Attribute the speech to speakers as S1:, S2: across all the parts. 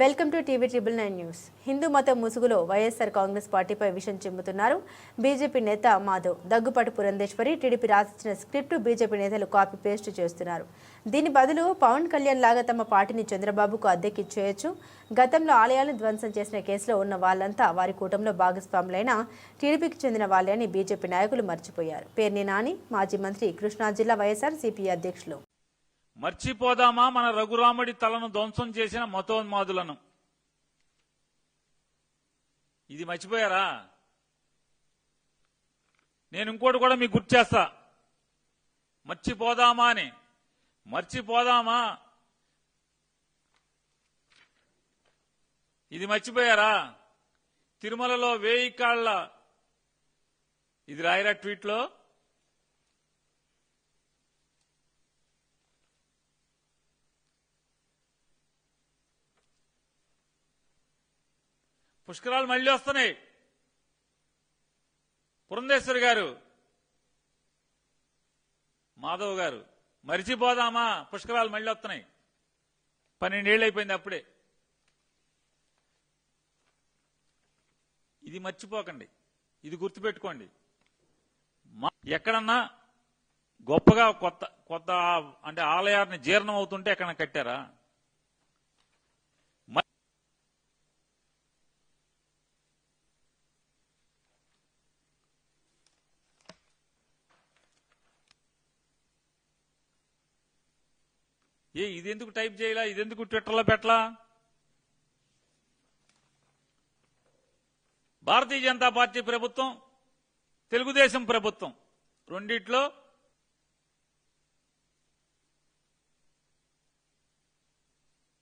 S1: Welcome to TV TNN news. Hindu మత ముసుగులో వైఎస్ఆర్ కాంగ్రెస్ పార్టీపై విషం చిమ్ముతున్నారు బీజేపీ నేత మాధవ్. దగ్గుపాటి పురంధేశ్వరి టీడీపీ రాసిచ్చిన స్క్రిప్ట్ బీజేపీ నేతలు కాపీ పేస్ట్ చేస్తున్నారు. దీని బదులు పవన్ కళ్యాణ్ లాగా తమ పార్టీని చంద్రబాబుకు అద్దెకిచ్చేయచ్చు. గతంలో ఆలయాలను ధ్వంసం చేసిన కేసులో ఉన్న వాళ్ళంతా వారి కూటమిలో భాగస్వాములైన టీడీపీకి చెందిన వాళ్ళే అని బీజేపీ నాయకులు మర్చిపోయారు. పేర్ని నాని మాజీ మంత్రి, కృష్ణా జిల్లా వైఎస్ఆర్సీపీ అధ్యక్షులు.
S2: మర్చిపోదామా మన రఘురాముడి తలను ధ్వంసం చేసిన మతోన్మాదులను? ఇది మర్చిపోయారా? నేను ఇంకోటి కూడా మీకు గుర్తు చేస్తా. మర్చిపోదామా అని. మర్చిపోదామా? ఇది మర్చిపోయారా? తిరుమలలో 1000 కాళ్ల ఇది రాయరా ట్వీట్లో. పుష్కరాలు మళ్లీ వస్తున్నాయి. పురంధేశ్వరి గారు, మాధవ్ గారు, మరిచిపోదామా? పుష్కరాలు మళ్లీ వస్తున్నాయి. 12 ఏళ్ళు అయిపోయింది అప్పుడే. ఇది మర్చిపోకండి, ఇది గుర్తుపెట్టుకోండి. ఎక్కడన్నా గొప్పగా కొత్త అంటే ఆలయాన్ని జీర్ణం అవుతుంటే ఎక్కడన్నా కట్టారా? ఇదెందుకు టైప్ చేయాలా? ఇదెందుకు ట్విట్టర్లో పెట్టలా? భారతీయ జనతా పార్టీ ప్రభుత్వం, తెలుగుదేశం ప్రభుత్వం రెండిట్లో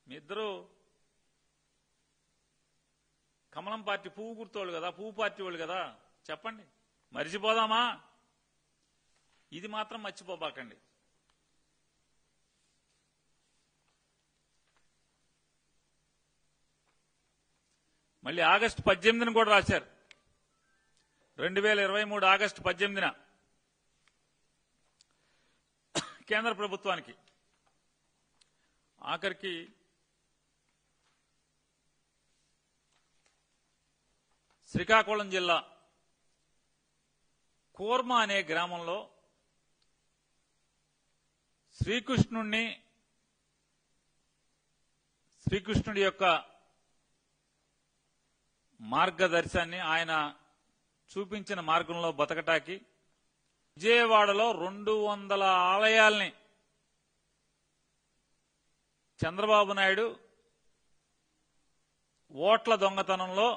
S2: మీ ఇద్దరు కమలం పార్టీ పువ్వు గుర్తోళ్ళు కదా, పువ్వు పార్టీ వాళ్ళు కదా. చెప్పండి, మరిచిపోదామా? ఇది మాత్రం మర్చిపోబాకండి. మళ్ళీ ఆగస్టు 18ని కూడా రాశారు. 2023 ఆగస్టు 18న కేంద్ర ప్రభుత్వానికి. ఆఖరికి శ్రీకాకుళం జిల్లా కూర్మ అనే గ్రామంలో శ్రీకృష్ణుడి యొక్క మార్గదర్శనాన్ని, ఆయన చూపించిన మార్గంలో బతకటానికి విజయవాడలో 200 ఆలయాల్ని చంద్రబాబు నాయుడు ఓట్ల దొంగతనంలో,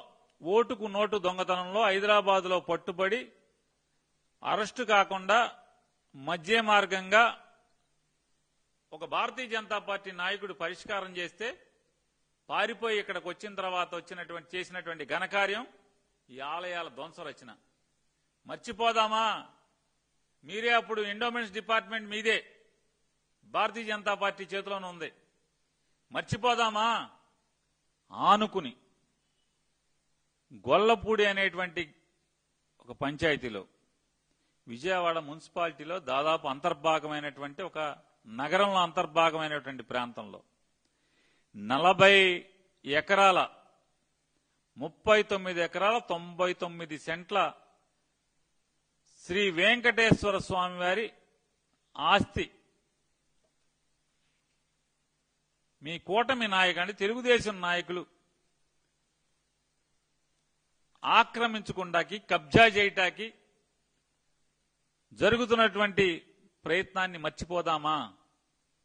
S2: ఓటుకు నోటు దొంగతనంలో హైదరాబాద్లో పట్టుబడి అరెస్టు కాకుండా మధ్య మార్గంగా ఒక భారతీయ జనతా పార్టీ నాయకుడు పరిష్కారం చేస్తే పారిపోయి ఇక్కడికి వచ్చిన తర్వాత చేసినటువంటి ఘనకార్యం ఈ ఆలయాల ధ్వంసం రచన. మర్చిపోదామా? మీరే అప్పుడు ఎండోమెంట్స్ డిపార్ట్మెంట్ మీదే, భారతీయ జనతా పార్టీ చేతిలోనే ఉంది. మర్చిపోదామా? ఆనుకుని గొల్లపూడి అనేటువంటి ఒక పంచాయతీలో, విజయవాడ మున్సిపాలిటీలో దాదాపు అంతర్భాగమైనటువంటి ఒక నగరంలో అంతర్భాగమైనటువంటి ప్రాంతంలో 40 ఎకరాల 39 ఎకరాల 99 సెంట్ల శ్రీ వెంకటేశ్వర స్వామి వారి ఆస్తి మీ కూటమి నాయకులు, తెలుగుదేశం నాయకులు ఆక్రమించుకుంటాకి, కబ్జా చేయటానికి జరుగుతున్నటువంటి ప్రయత్నాన్ని మర్చిపోదామా?